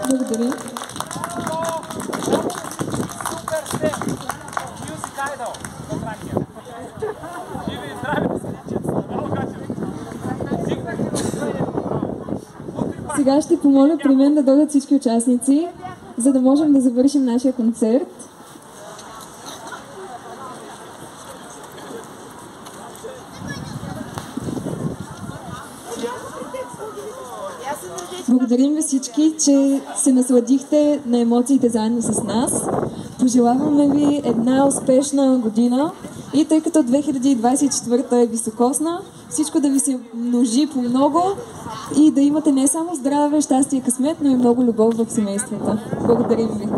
Благодаря. Сега ще помоля при мен да дойдат всички участници, за да можем да завършим нашия концерт. Благодарим ви всички, че се насладихте на емоциите заедно с нас. Пожелаваме ви една успешна година и тъй като 2024 е високосна, всичко да ви се множи по много и да имате не само здраве, щастие и късмет, но и много любов в семействата. Благодарим ви!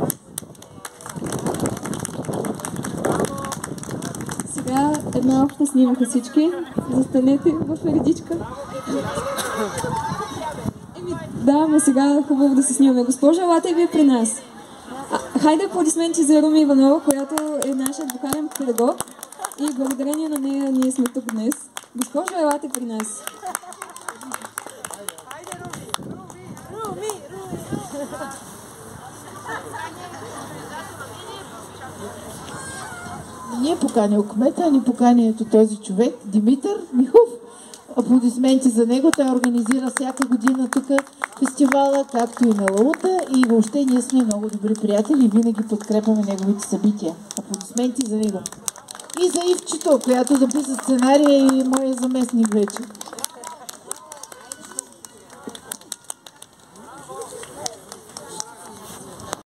Сега една обща снимка всички. Застанете в редичка. Да, но сега е хубаво да се снимаме. Госпожа, елате и вие при нас. Хайде аплодисменти за Руми Иванова, която е нашият вокален педагог и благодарение на нея ние сме тук днес. Госпожа, елате при нас. Не е поканил кмета, а ни покани ето този човек, Димитър Михов. Аплодисменти за него. Той организира всяка година тук фестивала, както и на Лаута. И въобще ние сме много добри приятели и винаги подкрепяме неговите събития. Аплодисменти за него. И за Ивчето, която записа сценария и моя заместник вече.